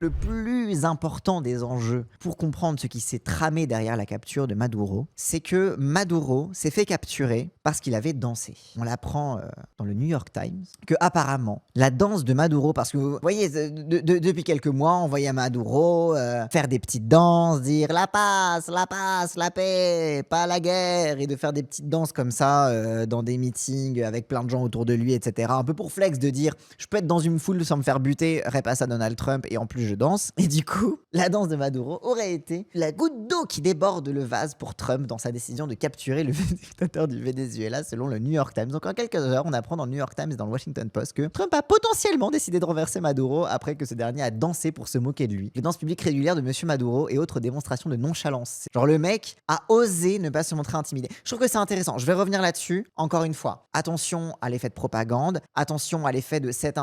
Le plus important des enjeux pour comprendre ce qui s'est tramé derrière la capture de Maduro, c'est que Maduro s'est fait capturer parce qu'il avait dansé. On l'apprend dans le New York Times que apparemment la danse de Maduro, parce que vous voyez depuis quelques mois, on voyait Maduro faire des petites danses, dire la pace, la paix, pas la guerre, et de faire des petites danses comme ça dans des meetings avec plein de gens autour de lui, etc. Un peu pour flex de dire je peux être dans une foule sans me faire buter, repasse à Donald Trump et en plus je danse. Et du coup, la danse de Maduro aurait été la goutte d'eau qui déborde le vase pour Trump dans sa décision de capturer le dictateur du Venezuela, selon le New York Times. Donc en quelques heures, on apprend dans le New York Times et dans le Washington Post que Trump a potentiellement décidé de renverser Maduro après que ce dernier a dansé pour se moquer de lui. Les danses publiques régulières de Monsieur Maduro et autres démonstrations de nonchalance. Genre le mec a osé ne pas se montrer intimidé. Je trouve que c'est intéressant. Je vais revenir là-dessus. Encore une fois, attention à l'effet de propagande. Attention à l'effet de cette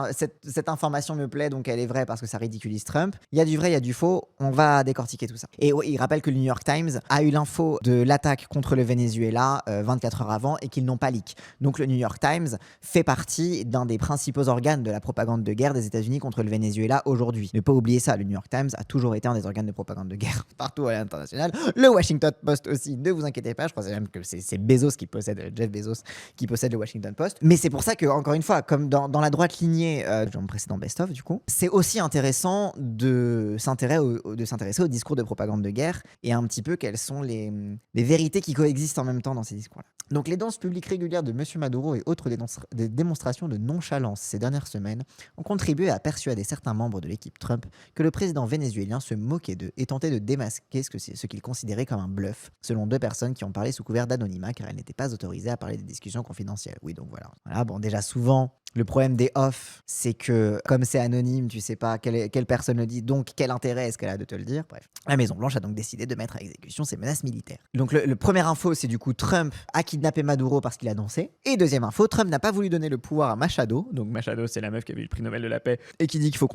information me plaît, donc elle est vraie parce que ça ridiculise Trump. Il y a du vrai, il y a du faux. On va décortiquer tout ça. Et ouais, il rappelle que le New York Times a eu l'info de l'attaque contre le Venezuela 24 heures avant et qu'ils n'ont pas leak. Donc le New York Times fait partie d'un des principaux organes de la propagande de guerre des États-Unis contre le Venezuela aujourd'hui. Ne pas oublier ça, le New York Times a toujours été un des organes de propagande de guerre partout à l'international. Le Washington Post aussi, ne vous inquiétez pas, je crois même que c'est Bezos qui possède, Jeff Bezos qui possède le Washington Post. Mais c'est pour ça que, encore une fois, comme dans la droite lignée de mon précédent best-of du coup, c'est aussi intéressant de s'intéresser au discours de propagande de guerre et un petit peu quelles sont les vérités qui coexistent en même temps dans ces discours-là. Donc les danses publiques régulières de Monsieur Maduro et autres des démonstrations de nonchalance ces dernières semaines ont contribué à persuader certains membres de l'équipe Trump que le président vénézuélien se moquait d'eux et tentait de démasquer ce qu'il considérait comme un bluff, selon 2 personnes qui ont parlé sous couvert d'anonymat car elles n'étaient pas autorisées à parler des discussions confidentielles. Oui, donc voilà. Bon, déjà souvent, le problème des off, c'est que comme c'est anonyme, tu sais pas quelle personne le dit, donc quel intérêt est-ce qu'elle a de te le dire. Bref, la Maison-Blanche a donc décidé de mettre à exécution ses menaces militaires. Donc le premier info, c'est du coup Trump a kidnappé Maduro parce qu'il a dansé. Et deuxième info, Trump n'a pas voulu donner le pouvoir à Machado. Donc Machado, c'est la meuf qui avait eu le prix Nobel de la paix et qui dit qu'il faut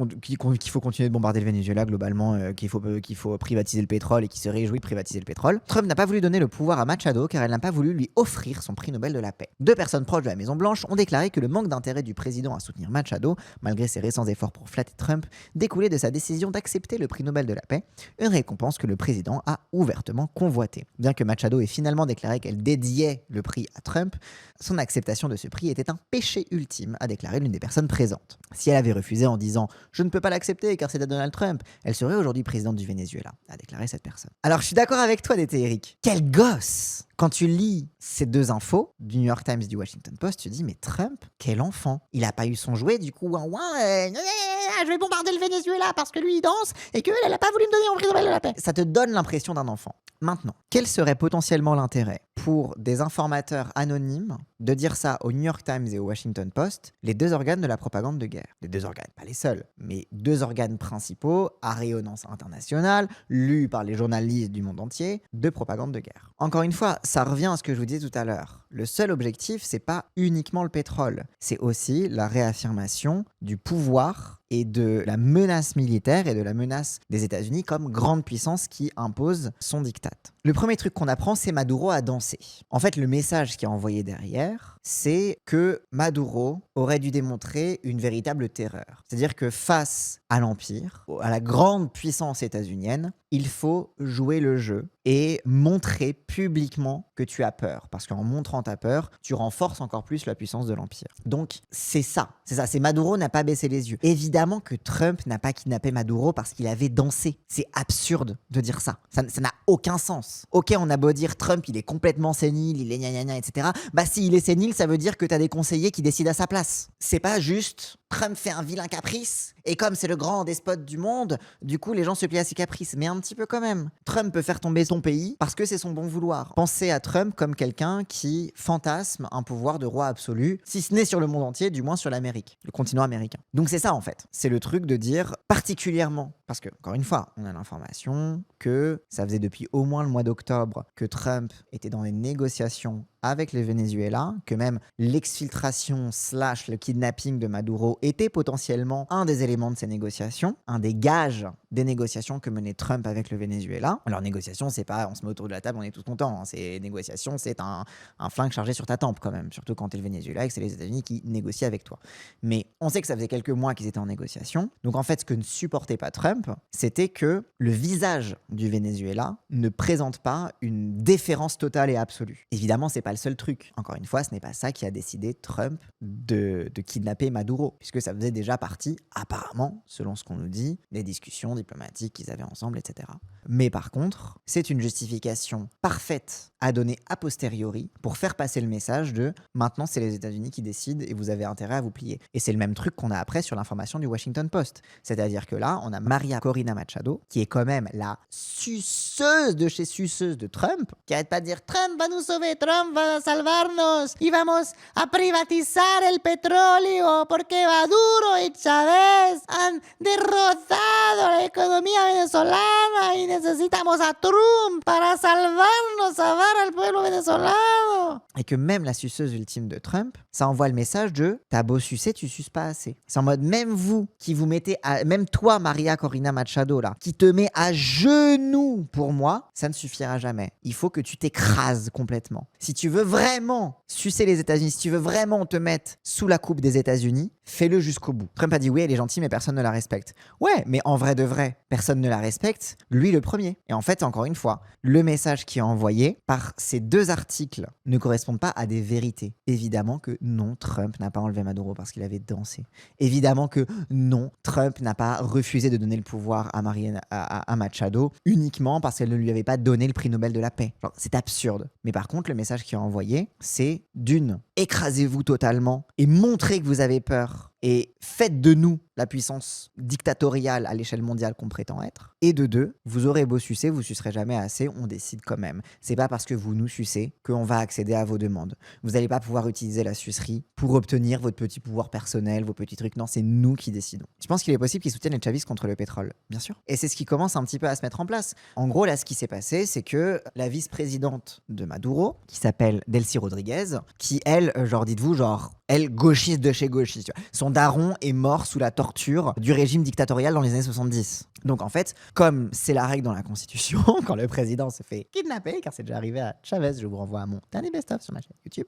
continuer de bombarder le Venezuela globalement, qu'il faut privatiser le pétrole et qui se réjouit de privatiser le pétrole. Trump n'a pas voulu donner le pouvoir à Machado car elle n'a pas voulu lui offrir son prix Nobel de la paix. 2 personnes proches de la Maison-Blanche ont déclaré que le manque d'intérêt du président à soutenir Machado, malgré ses récents efforts pour flatter Trump, découlait de sa décision d'accepter le prix Nobel de la paix, une récompense que le président a ouvertement convoitée. Bien que Machado ait finalement déclaré qu'elle dédiait le prix à Trump, son acceptation de ce prix était un péché ultime, a déclaré l'une des personnes présentes. Si elle avait refusé en disant « Je ne peux pas l'accepter car c'est à Donald Trump », elle serait aujourd'hui présidente du Venezuela, a déclaré cette personne. Alors je suis d'accord avec toi d'été, Eric. Quel gosse! Quand tu lis ces 2 infos, du New York Times et du Washington Post, tu te dis, mais Trump, quel enfant. Il a pas eu son jouet, du coup, je vais bombarder le Venezuela parce que lui, il danse, et qu'elle, elle a pas voulu me donner mon prix Nobel de la paix. Ça te donne l'impression d'un enfant. Maintenant, quel serait potentiellement l'intérêt pour des informateurs anonymes de dire ça au New York Times et au Washington Post, les 2 organes de la propagande de guerre? Les 2 organes, pas les seuls, mais 2 organes principaux à rayonnance internationale, lus par les journalistes du monde entier, de propagande de guerre. Encore une fois, ça revient à ce que je vous disais tout à l'heure. Le seul objectif, c'est pas uniquement le pétrole, c'est aussi la réaffirmation du pouvoir et de la menace militaire et de la menace des États-Unis comme grande puissance qui impose son diktat. Le premier truc qu'on apprend, c'est Maduro a dansé. En fait, le message qui est envoyé derrière, c'est que Maduro aurait dû démontrer une véritable terreur. C'est-à-dire que face à l'Empire, à la grande puissance états-unienne, il faut jouer le jeu et montrer publiquement que tu as peur. Parce qu'en montrant ta peur, tu renforces encore plus la puissance de l'Empire. Donc, c'est ça. C'est Maduro n'a pas baissé les yeux. Évidemment que Trump n'a pas kidnappé Maduro parce qu'il avait dansé. C'est absurde de dire ça. Ça n'a aucun sens. Ok, on a beau dire Trump, il est complètement sénile, il est gna gna gna, etc. Bah, s'il est sénile, ça veut dire que t'as des conseillers qui décident à sa place. C'est pas juste Trump fait un vilain caprice, et comme c'est le grand despote du monde, du coup les gens se plient à ses caprices. Mais un petit peu quand même. Trump peut faire tomber son pays parce que c'est son bon vouloir. Pensez à Trump comme quelqu'un qui fantasme un pouvoir de roi absolu, si ce n'est sur le monde entier, du moins sur l'Amérique, le continent américain. Donc c'est ça en fait. C'est le truc de dire particulièrement, parce que encore une fois, on a l'information que ça faisait depuis au moins le mois d'octobre que Trump était dans les négociations avec le Venezuela, que même l'exfiltration / le kidnapping de Maduro était potentiellement un des éléments de ces négociations, un des gages des négociations que menait Trump avec le Venezuela. Alors négociation, c'est pas on se met autour de la table, on est tous contents, hein. C'est négociation, c'est un flingue chargé sur ta tempe quand même, surtout quand t'es le Venezuela et que c'est les États-Unis qui négocient avec toi. Mais on sait que ça faisait quelques mois qu'ils étaient en négociation. Donc en fait, ce que ne supportait pas Trump, c'était que le visage du Venezuela ne présente pas une déférence totale et absolue. Évidemment, c'est pas le seul truc. Encore une fois, ce n'est pas ça qui a décidé Trump de kidnapper Maduro, puisque ça faisait déjà partie, apparemment, selon ce qu'on nous dit, des discussions diplomatiques qu'ils avaient ensemble, etc. Mais par contre, c'est une justification parfaite à donner a posteriori pour faire passer le message de maintenant c'est les États-Unis qui décident et vous avez intérêt à vous plier. Et c'est le même truc qu'on a après sur l'information du Washington Post. C'est-à-dire que là, on a Maria Corina Machado, qui est quand même la suceuse de chez suceuse de Trump, qui arrête pas de dire Trump va nous sauver, Trump va salvarnos y vamos a privatizar el petróleo porque Maduro y Chávez han derrotado la economía venezolana y necesitamos a Trump para salvarnos, salvar al pueblo venezolano. Et que même la suceuse ultime de Trump, ça envoie le message de t'as beau sucer, tu suces pas assez. C'est en mode même vous qui vous mettez même toi Maria Corina Machado là, qui te met à genoux pour moi, ça ne suffira jamais. Il faut que tu t'écrases complètement. Si tu veux vraiment sucer les États-Unis, si tu veux vraiment te mettre sous la coupe des États-Unis, fais-le jusqu'au bout. Trump a dit oui, elle est gentille, mais personne ne la respecte. Ouais, mais en vrai de vrai, personne ne la respecte, lui le premier. Et en fait, encore une fois, le message qui est envoyé par ces deux articles ne correspond pas à des vérités. Évidemment que non, Trump n'a pas enlevé Maduro parce qu'il avait dansé. Évidemment que non, Trump n'a pas refusé de donner le pouvoir à Machado uniquement parce qu'elle ne lui avait pas donné le prix Nobel de la paix. Genre, c'est absurde. Mais par contre, le message qui est envoyé, c'est d'une, écrasez-vous totalement et montrez que vous avez peur. Et faites de nous la puissance dictatoriale à l'échelle mondiale qu'on prétend être. Et de deux, vous aurez beau sucer, vous sucerez jamais assez, on décide quand même. C'est pas parce que vous nous sucez qu'on va accéder à vos demandes. Vous n'allez pas pouvoir utiliser la sucerie pour obtenir votre petit pouvoir personnel, vos petits trucs. Non, c'est nous qui décidons. Je pense qu'il est possible qu'ils soutiennent les chavistes contre le pétrole, bien sûr. Et c'est ce qui commence un petit peu à se mettre en place. En gros, là, ce qui s'est passé, c'est que la vice-présidente de Maduro, qui s'appelle Delcy Rodriguez, qui, elle, genre, dites-vous, genre, elle, gauchiste de chez gauchiste, tu vois. Son daron est mort sous la torture du régime dictatorial dans les années 70. Donc en fait, comme c'est la règle dans la Constitution, quand le président se fait kidnapper, car c'est déjà arrivé à Chavez, je vous renvoie à mon dernier best-of sur ma chaîne YouTube,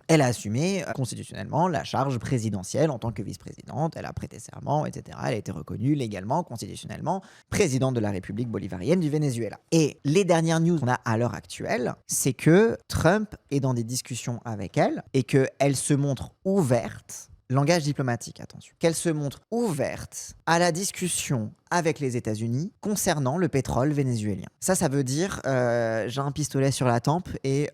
elle a assumé constitutionnellement la charge présidentielle en tant que vice-présidente, elle a prêté serment, etc. Elle a été reconnue légalement, constitutionnellement, présidente de la République bolivarienne du Venezuela. Et les dernières news qu'on a à l'heure actuelle, c'est que Trump est dans des discussions avec elle et qu'elle se montre ouverte, langage diplomatique, attention, qu'elle se montre ouverte à la discussion avec les États-Unis concernant le pétrole vénézuélien. Ça veut dire j'ai un pistolet sur la tempe et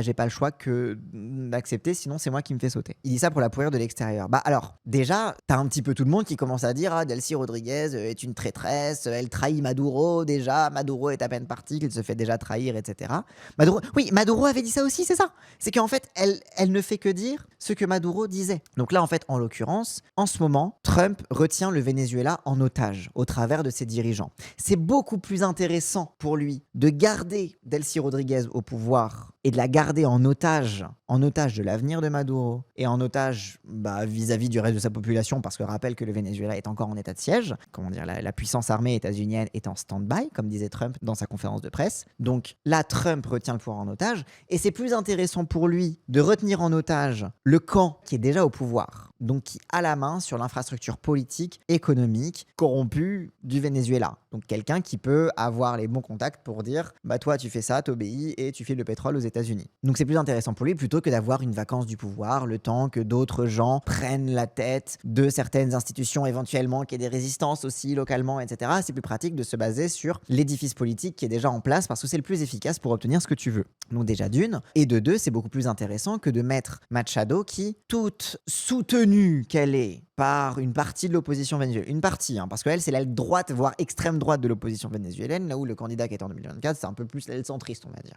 j'ai pas le choix que d'accepter, sinon c'est moi qui me fais sauter. Il dit ça pour la pourrir de l'extérieur. Bah alors, déjà, t'as un petit peu tout le monde qui commence à dire ah, Delcy Rodriguez est une traîtresse, elle trahit Maduro déjà, Maduro est à peine parti, qu'il se fait déjà trahir, etc. Maduro avait dit ça aussi, c'est ça. C'est qu'en fait, elle ne fait que dire ce que Maduro disait. Donc là, en fait, en l'occurrence, en ce moment, Trump retient le Venezuela en otage au travers de ses dirigeants. C'est beaucoup plus intéressant pour lui de garder Delcy Rodriguez au pouvoir et de la garder en otage de l'avenir de Maduro et en otage vis-à-vis du reste de sa population, parce que rappelle que le Venezuela est encore en état de siège. Comment dire, la puissance armée états-unienne est en stand-by, comme disait Trump dans sa conférence de presse. Donc là, Trump retient le pouvoir en otage et c'est plus intéressant pour lui de retenir en otage le camp qui est déjà au pouvoir, donc qui a la main sur l'infrastructure politique, économique, corrompue du Venezuela. Donc quelqu'un qui peut avoir les bons contacts pour dire toi tu fais ça, t'obéis et tu files le pétrole aux États-Unis. Donc c'est plus intéressant pour lui plutôt que d'avoir une vacance du pouvoir, le temps que d'autres gens prennent la tête de certaines institutions éventuellement, qu'il y ait des résistances aussi localement, etc. C'est plus pratique de se baser sur l'édifice politique qui est déjà en place parce que c'est le plus efficace pour obtenir ce que tu veux. Donc déjà d'une, et de deux, c'est beaucoup plus intéressant que de mettre Machado qui, toute soutenue qu'elle est par une partie de l'opposition vénézuélienne, une partie, parce qu'elle, c'est l'aile droite, voire extrême droite de l'opposition vénézuélienne, là où le candidat qui est en 2024, c'est un peu plus l'aile centriste, on va dire.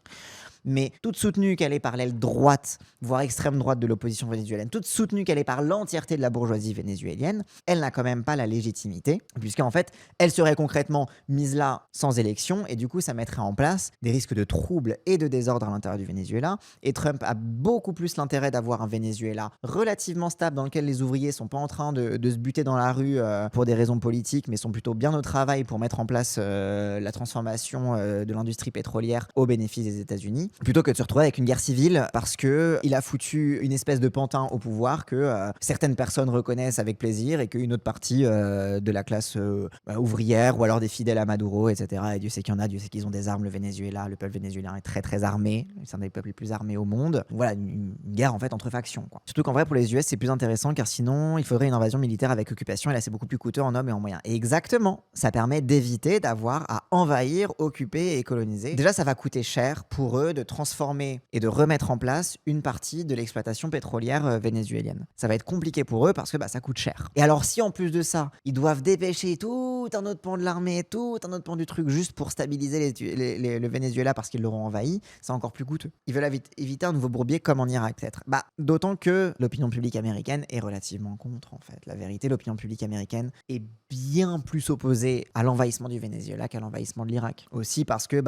Mais toute toute soutenue qu'elle est par l'aile droite, voire extrême droite de l'opposition vénézuélienne, toute soutenue qu'elle est par l'entièreté de la bourgeoisie vénézuélienne, elle n'a quand même pas la légitimité, puisqu'en fait, elle serait concrètement mise là sans élection, et du coup, ça mettrait en place des risques de troubles et de désordre à l'intérieur du Venezuela. Et Trump a beaucoup plus l'intérêt d'avoir un Venezuela relativement stable, dans lequel les ouvriers sont pas en train de se buter dans la rue pour des raisons politiques, mais sont plutôt bien au travail pour mettre en place la transformation de l'industrie pétrolière au bénéfice des États-Unis, plutôt que de se retrouver avec une guerre civile parce que il a foutu une espèce de pantin au pouvoir que certaines personnes reconnaissent avec plaisir et qu'une autre partie de la classe ouvrière ou alors des fidèles à Maduro, etc. Et Dieu sait qu'il y en a, Dieu sait qu'ils ont des armes. Le Venezuela, le peuple vénézuélien est très très armé, c'est un des peuples les plus armés au monde. Voilà, une guerre en fait entre factions, quoi. Surtout qu'en vrai pour les US c'est plus intéressant car sinon il faudrait une invasion militaire avec occupation et là c'est beaucoup plus coûteux en hommes et en moyens. Et exactement, ça permet d'éviter d'avoir à envahir, occuper et coloniser. Déjà ça va coûter cher pour eux de transformer et de remettre en place une partie de l'exploitation pétrolière vénézuélienne. Ça va être compliqué pour eux parce que ça coûte cher. Et alors si en plus de ça, ils doivent dépêcher tout un autre pan de l'armée, tout un autre pan du truc juste pour stabiliser le Venezuela parce qu'ils l'auront envahi, c'est encore plus coûteux. Ils veulent éviter un nouveau bourbier comme en Irak peut-être. D'autant que l'opinion publique américaine est relativement contre en fait. La vérité, l'opinion publique américaine est bien plus opposée à l'envahissement du Venezuela qu'à l'envahissement de l'Irak. Aussi parce que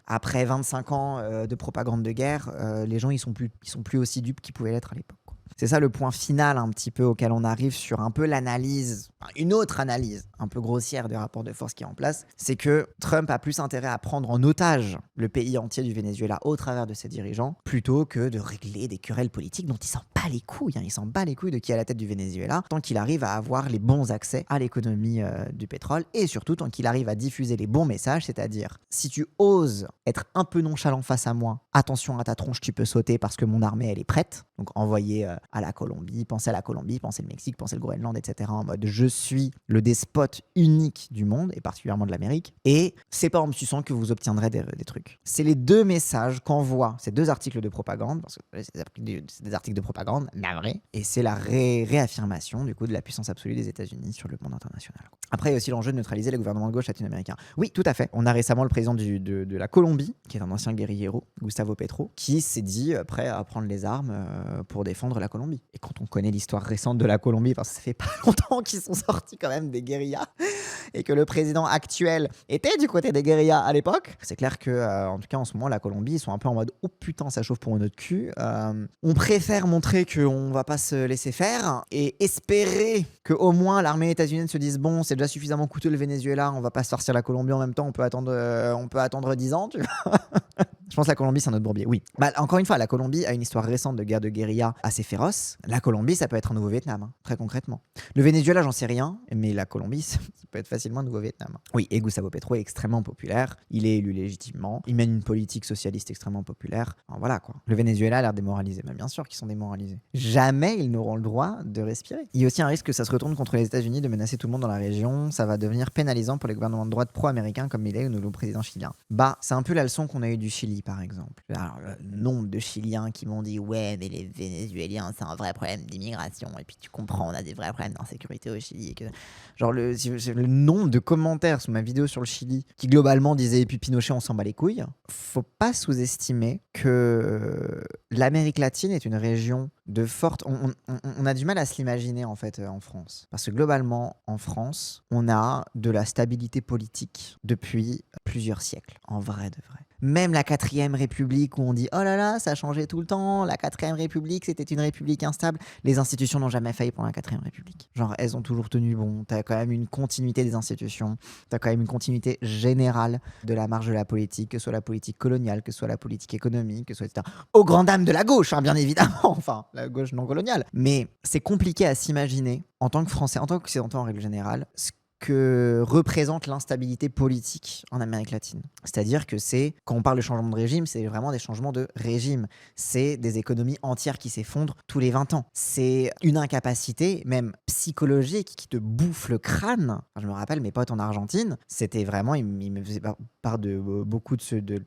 après 25 ans de propagande de guerre, les gens ils sont plus aussi dupes qu'ils pouvaient l'être à l'époque. C'est ça le point final un petit peu auquel on arrive sur un peu l'analyse, une autre analyse un peu grossière des rapports de force qui est en place, c'est que Trump a plus intérêt à prendre en otage le pays entier du Venezuela au travers de ses dirigeants, plutôt que de régler des querelles politiques dont il s'en bat les couilles. Il s'en bat les couilles de qui est à la tête du Venezuela, tant qu'il arrive à avoir les bons accès à l'économie du pétrole, et surtout tant qu'il arrive à diffuser les bons messages, c'est-à-dire si tu oses être un peu nonchalant face à moi, attention à ta tronche, tu peux sauter parce que mon armée elle est prête. Donc envoyer à la Colombie, pensez le Mexique, pensez le Groenland, etc. en mode je suis le despote unique du monde et particulièrement de l'Amérique, et c'est pas en me suçant que vous obtiendrez des trucs. C'est les deux messages qu'envoient ces deux articles de propagande, parce que c'est des articles de propagande navrés, et c'est la réaffirmation du coup de la puissance absolue des États-Unis sur le monde international. Après il y a aussi l'enjeu de neutraliser les gouvernements de gauche latino-américains. Oui, tout à fait. On a récemment le président de la Colombie, qui est un ancien guérillero, Gustavo Petro, qui s'est dit prêt à prendre les armes pour défendre la Colombie. Et quand on connaît l'histoire récente de la Colombie, parce que ça fait pas longtemps qu'ils sont sortis quand même des guérillas, et que le président actuel était du côté des guérillas à l'époque, c'est clair que, en tout cas en ce moment, la Colombie, ils sont un peu en mode « Oh putain, ça chauffe pour notre cul ». On préfère montrer qu'on va pas se laisser faire et espérer qu'au moins l'armée états-unienne se dise « Bon, c'est déjà suffisamment coûteux le Venezuela, on va pas sortir la Colombie en même temps, on peut attendre 10 ans, tu vois ». Je pense que la Colombie, c'est un autre bourbier. Oui. Encore une fois, la Colombie a une histoire récente de guerre de guérilla assez féroce. La Colombie, ça peut être un nouveau Vietnam, très concrètement. Le Venezuela, j'en sais rien, mais la Colombie, ça peut être facilement un nouveau Vietnam. Oui, et Gustavo Petro est extrêmement populaire. Il est élu légitimement. Il mène une politique socialiste extrêmement populaire. Alors, voilà quoi. Le Venezuela a l'air démoralisé. Mais bien sûr qu'ils sont démoralisés. Jamais ils n'auront le droit de respirer. Il y a aussi un risque que ça se retourne contre les États-Unis de menacer tout le monde dans la région. Ça va devenir pénalisant pour les gouvernements de droite pro-américains comme Milei ou le président chilien. C'est un peu la leçon qu'on a eue du Chili, par exemple. Alors, le nombre de Chiliens qui m'ont dit « Ouais, mais les Vénézuéliens, c'est un vrai problème d'immigration. » Et puis tu comprends, on a des vrais problèmes d'insécurité au Chili. Et que... Genre, le nombre de commentaires sous ma vidéo sur le Chili qui globalement disaient « Et puis Pinochet, on s'en bat les couilles ». Faut pas sous-estimer que l'Amérique latine est une région de forte... On a du mal à se l'imaginer en fait en France. Parce que globalement, en France, on a de la stabilité politique depuis plusieurs siècles. En vrai de vrai. Même la 4ème République où on dit « Oh là là, ça a changé tout le temps, la 4ème République, c'était une république instable », les institutions n'ont jamais failli pendant la 4ème République. Genre, elles ont toujours tenu bon. T'as quand même une continuité des institutions, t'as quand même une continuité générale de la marge de la politique, que ce soit la politique coloniale, que ce soit la politique économique, que ce soit etc. Aux grandes dames de la gauche, bien évidemment, enfin, la gauche non coloniale. Mais c'est compliqué à s'imaginer, en tant que Français, en tant qu'Occidentaux en règle générale, que représente l'instabilité politique en Amérique latine. C'est-à-dire que quand on parle de changement de régime, c'est vraiment des changements de régime. C'est des économies entières qui s'effondrent tous les 20 ans. C'est une incapacité, même psychologique, qui te bouffe le crâne. Enfin, je me rappelle, mes potes en Argentine, c'était vraiment, ils me faisaient part de beaucoup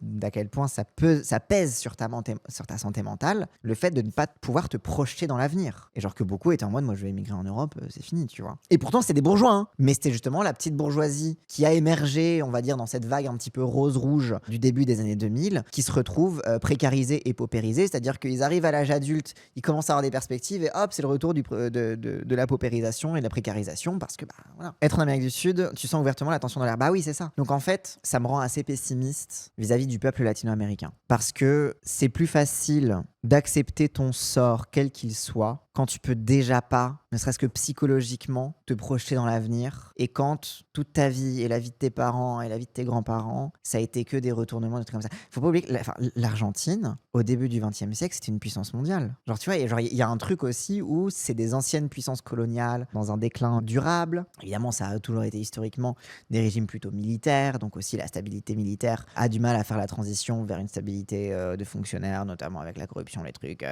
d'à quel point ça pèse sur ta santé mentale, le fait de ne pas pouvoir te projeter dans l'avenir. Et genre que beaucoup étaient en mode, moi je vais émigrer en Europe, c'est fini, tu vois. Et pourtant, c'était des bourgeois, hein, mais c'était justement la petite bourgeoisie qui a émergé, on va dire, dans cette vague un petit peu rose-rouge du début des années 2000, qui se retrouve précarisée et paupérisée, c'est-à-dire qu'ils arrivent à l'âge adulte, ils commencent à avoir des perspectives et hop, c'est le retour de la paupérisation et de la précarisation parce que, voilà. Être en Amérique du Sud, tu sens ouvertement la tension dans l'air. Bah oui, c'est ça. Donc en fait, ça me rend assez pessimiste vis-à-vis du peuple latino-américain parce que c'est plus facile d'accepter ton sort quel qu'il soit quand tu peux déjà pas, ne serait-ce que psychologiquement, te projeter dans l'avenir et quand toute ta vie et la vie de tes parents et la vie de tes grands-parents, ça a été que des retournements, des trucs comme ça. Faut pas oublier que l'Argentine, au début du XXe siècle, c'était une puissance mondiale. Genre, tu vois, il y a un truc aussi où c'est des anciennes puissances coloniales dans un déclin durable. Évidemment, ça a toujours été historiquement des régimes plutôt militaires, donc aussi la stabilité militaire a du mal à faire la transition vers une stabilité de fonctionnaire, notamment avec la corruption, les trucs,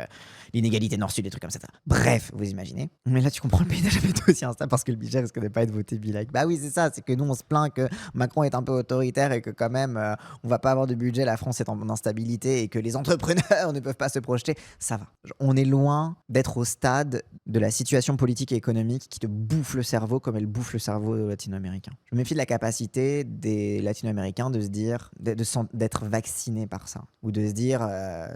l'inégalité nord-sud, des trucs comme ça. Bref, vous imaginez. Mais là, tu comprends, le pays n'a jamais été aussi instable parce que le budget risque de pas être voté bilingue. Bah oui, c'est ça, c'est que nous, on se plaint que Macron est un peu autoritaire et que quand même, on va pas avoir de budget, la France est en instabilité et que les entrepreneurs ne peuvent pas se projeter. Ça va. On est loin d'être au stade de la situation politique et économique qui te bouffe le cerveau comme elle bouffe le cerveau latino-américain. Je me méfie de la capacité des latino-américains de se dire, d'être vaccinés par ça. Ou de se dire,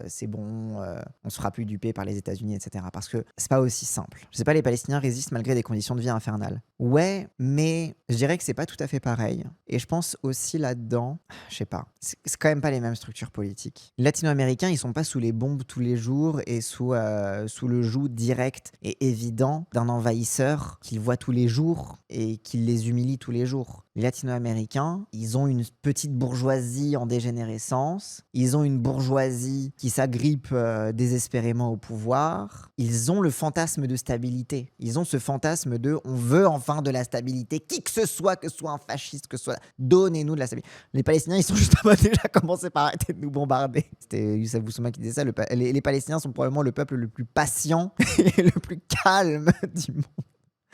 c'est bon, on se fera plus duper par les États-Unis, etc. Parce que c'est pas aussi simple. Je sais pas, les Palestiniens résistent malgré des conditions de vie infernales. Ouais, mais je dirais que c'est pas tout à fait pareil. Et je pense aussi là-dedans, je sais pas, c'est quand même pas les mêmes structures politiques. Les latino-américains, ils sont pas sous les bombes tous les jours et sous le joug direct et évident d'un envahisseur qu'ils voient tous les jours et qui les humilie tous les jours. Les latino-américains, ils ont une petite bourgeoisie en dégénérescence, ils ont une bourgeoisie qui s'agrippe désespérément au pouvoir, ils ont le fantasme de stabilité, ils ont ce fantasme de on veut enfin de la stabilité, qui que ce soit un fasciste, que ce soit, donnez-nous de la stabilité. Les Palestiniens, ils sont juste en mode déjà commencé par arrêter de nous bombarder. C'était Youssef Boussouma qui disait ça, les Palestiniens sont probablement le peuple le plus patient et le plus calme du monde.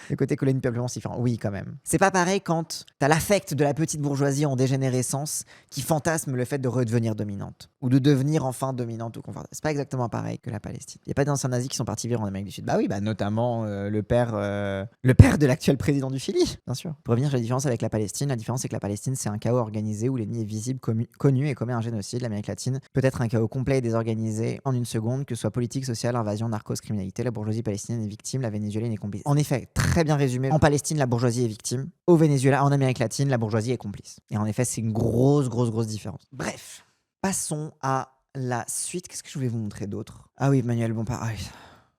Le côté colonie peuplement c'est différent. Oui, quand même. C'est pas pareil quand t'as l'affect de la petite bourgeoisie en dégénérescence qui fantasme le fait de redevenir dominante. Ou de devenir enfin dominante ou confortable. C'est pas exactement pareil que la Palestine. Il y a pas d'anciens nazis qui sont partis vivre en Amérique du Sud. Bah oui, notamment le père de l'actuel président du Chili, bien sûr. Pour revenir sur la différence avec la Palestine, la différence c'est que la Palestine c'est un chaos organisé où l'ennemi est visible, connu et commet un génocide. L'Amérique latine peut être un chaos complet et désorganisé en une seconde, que ce soit politique, sociale, invasion, narcos, criminalité. La bourgeoisie palestinienne est victime, la vénézuélienne est complice. En effet, très bien résumé. En Palestine, la bourgeoisie est victime. Au Venezuela, en Amérique latine, la bourgeoisie est complice. Et en effet, c'est une grosse différence. Bref, passons à la suite. Qu'est-ce que je voulais vous montrer d'autre ? Ah oui, Manuel Bompard. Ah oui.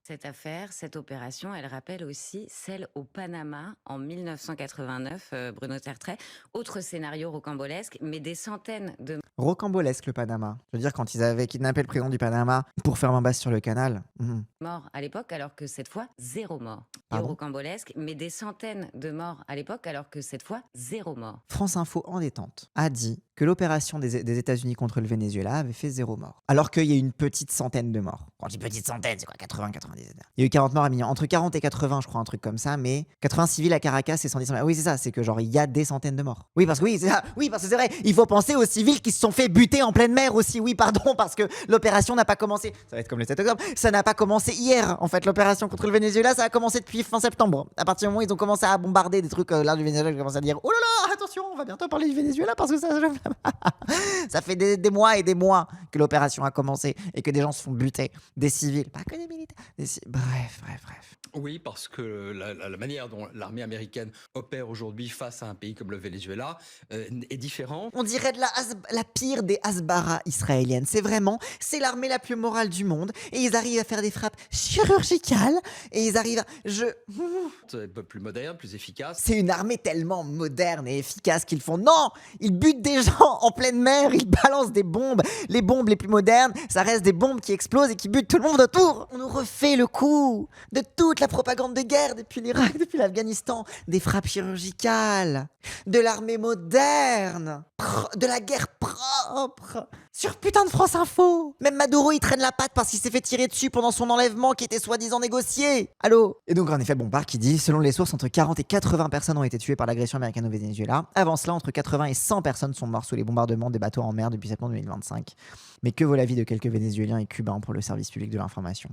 Cette affaire, cette opération, elle rappelle aussi celle au Panama en 1989, Bruno Tertrais. Autre scénario rocambolesque, mais des centaines de Rocambolesque le Panama. Je veux dire, quand ils avaient kidnappé le président du Panama pour faire main basse sur le canal. morts à l'époque, alors que cette fois, 0 mort. Pardon ? Rocambolesque, mais des centaines de morts à l'époque, alors que cette fois, 0 mort. France Info en détente a dit que l'opération des États-Unis contre le Venezuela avait fait 0 mort. Alors qu'il y a eu une petite centaine de morts. Quand je dis petite centaine, c'est quoi, 80, 90. Il y a eu 40 morts à Milan. Entre 40 et 80, je crois, un truc comme ça, mais 80 civils à Caracas et 110. Oui, c'est ça, c'est que genre, il y a des centaines de morts. Oui, parce que c'est ça. Oui, parce que c'est vrai, il faut penser aux civils qui se sont fait buter en pleine mer aussi. Oui, pardon, parce que l'opération n'a pas commencé. Ça va être comme le 7 octobre. Ça n'a pas commencé hier. En fait, l'opération contre le Venezuela, ça a commencé depuis fin septembre. À partir du moment où ils ont commencé à bombarder des trucs là du Venezuela, j'ai commencé à dire oh là là, attention, on va bientôt parler du Venezuela parce que ça fait des mois et des mois que l'opération a commencé et que des gens se font buter, des civils, pas que des militaires. Bref. Oui, parce que la manière dont l'armée américaine opère aujourd'hui face à un pays comme le Venezuela est différente. On dirait de la pire des Hasbara israéliennes. C'est l'armée la plus morale du monde et ils arrivent à faire des frappes chirurgicales et ils arrivent Plus moderne, plus efficace. C'est une armée tellement moderne et efficace qu'ils font non, ils butent des gens en pleine mer, ils balancent des bombes. Les bombes les plus modernes, ça reste des bombes qui explosent et qui butent tout le monde autour. On nous refait le coup de toute la propagande de guerre depuis l'Irak, depuis l'Afghanistan, des frappes chirurgicales, de l'armée moderne, de la guerre propre. Sur putain de France Info. Même Maduro, il traîne la patte parce qu'il s'est fait tirer dessus pendant son enlèvement qui était soi-disant négocié. Allô ? Et donc, en effet, Bompard qui dit, selon les sources, entre 40 et 80 personnes ont été tuées par l'agression américaine au Venezuela. Avant cela, entre 80 et 100 personnes sont mortes sous les bombardements des bateaux en mer depuis septembre 2025. Mais que vaut la vie de quelques Vénézuéliens et Cubains pour le service public de l'information ?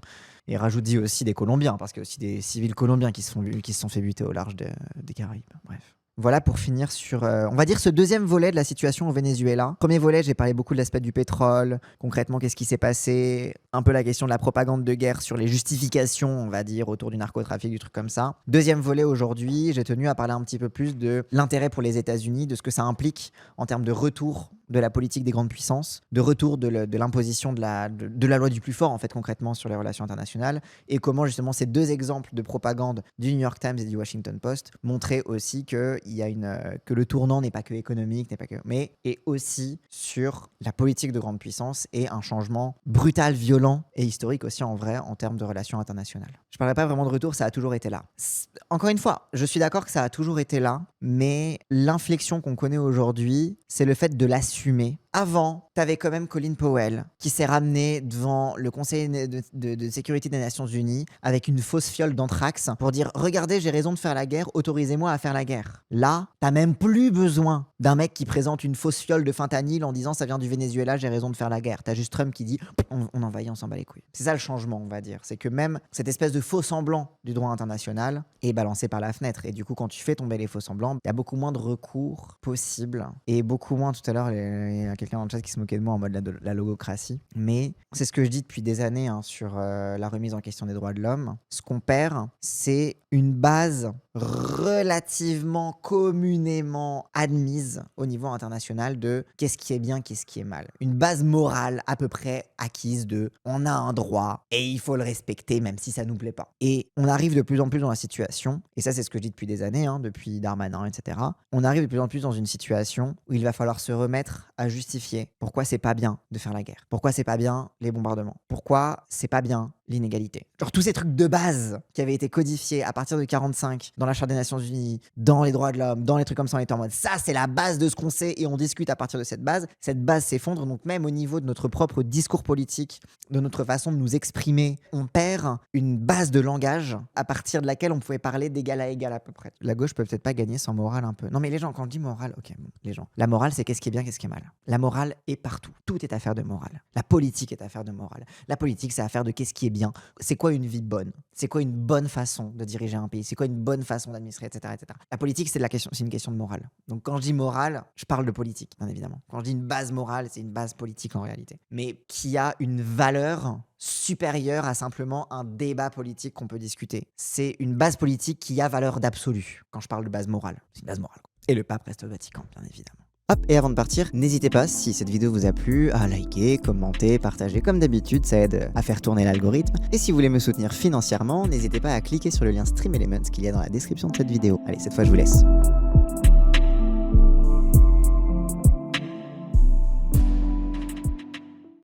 Et rajoute dit aussi des Colombiens, parce qu'il y a aussi des civils colombiens qui se sont fait buter au large des Caraïbes. Bref. Voilà pour finir sur, on va dire, ce deuxième volet de la situation au Venezuela. Premier volet, j'ai parlé beaucoup de l'aspect du pétrole, concrètement, qu'est-ce qui s'est passé, un peu la question de la propagande de guerre sur les justifications, on va dire, autour du narcotrafic, du truc comme ça. Deuxième volet aujourd'hui, j'ai tenu à parler un petit peu plus de l'intérêt pour les États-Unis, de ce que ça implique en termes de retour de la politique des grandes puissances, de retour de l'imposition de la loi du plus fort, en fait, concrètement, sur les relations internationales, et comment, justement, ces deux exemples de propagande du New York Times et du Washington Post montraient aussi que le tournant n'est pas que économique, mais est aussi sur la politique de grande puissance et un changement brutal, violent et historique aussi, en vrai, en termes de relations internationales. Je ne parlerai pas vraiment de retour, ça a toujours été là. Encore une fois, je suis d'accord que ça a toujours été là, mais l'inflexion qu'on connaît aujourd'hui, c'est le fait de l'assumer. Avant, tu avais quand même Colin Powell qui s'est ramené devant le Conseil de sécurité des Nations Unies avec une fausse fiole d'anthrax pour dire « Regardez, j'ai raison de faire la guerre, autorisez-moi à faire la guerre ». Là, t'as même plus besoin d'un mec qui présente une fausse fiole de fentanyl en disant « Ça vient du Venezuela, j'ai raison de faire la guerre ». T'as juste Trump qui dit « On envahit, on s'en bat les couilles ». C'est ça le changement, on va dire. C'est que même cette espèce de faux semblant du droit international est balancé par la fenêtre. Et du coup, quand tu fais tomber les faux semblants, il y a beaucoup moins de recours possibles et beaucoup moins, tout à l'heure, il y a quelqu'un dans le chat qui se moquait de moi en mode la logocratie. Mais c'est ce que je dis depuis des années sur la remise en question des droits de l'homme. Ce qu'on perd, c'est une base relativement communément admise au niveau international de qu'est-ce qui est bien, qu'est-ce qui est mal. Une base morale à peu près acquise de on a un droit et il faut le respecter même si ça nous plaît pas. Et on arrive de plus en plus dans la situation, et ça c'est ce que je dis depuis des années, depuis Darmanin, etc. On arrive de plus en plus dans une situation où il va falloir se remettre à justifier pourquoi c'est pas bien de faire la guerre, pourquoi c'est pas bien les bombardements, pourquoi c'est pas bien l'inégalité. Genre tous ces trucs de base qui avaient été codifiés à partir de 45 dans la Charte des Nations Unies, dans les droits de l'homme, dans les trucs comme ça, on était en mode ça c'est la base de ce qu'on sait et on discute à partir de cette base s'effondre, donc même au niveau de notre propre discours politique, de notre façon de nous exprimer, on perd une base de langage à partir de laquelle on pouvait parler d'égal à égal à peu près. La gauche peut peut-être pas gagner sans morale un peu. Non mais les gens, quand on dit morale, ok, les gens, la morale c'est qu'est-ce qui est bien, qu'est-ce qui est mal. La morale est partout, tout est affaire de morale. La politique est affaire de morale. La politique c'est affaire de qu'est-ce qui est bien. C'est quoi une vie bonne? C'est quoi une bonne façon de diriger un pays? C'est quoi une bonne façon d'administrer, etc., etc. La politique, c'est une question de morale. Donc quand je dis morale, je parle de politique, bien évidemment. Quand je dis une base morale, c'est une base politique en réalité. Mais qui a une valeur supérieure à simplement un débat politique qu'on peut discuter. C'est une base politique qui a valeur d'absolu. Quand je parle de base morale, c'est une base morale. Et le pape reste au Vatican, bien évidemment. Hop, et avant de partir, n'hésitez pas, si cette vidéo vous a plu, à liker, commenter, partager, comme d'habitude, ça aide à faire tourner l'algorithme. Et si vous voulez me soutenir financièrement, n'hésitez pas à cliquer sur le lien Stream Elements qu'il y a dans la description de cette vidéo. Allez, cette fois je vous laisse.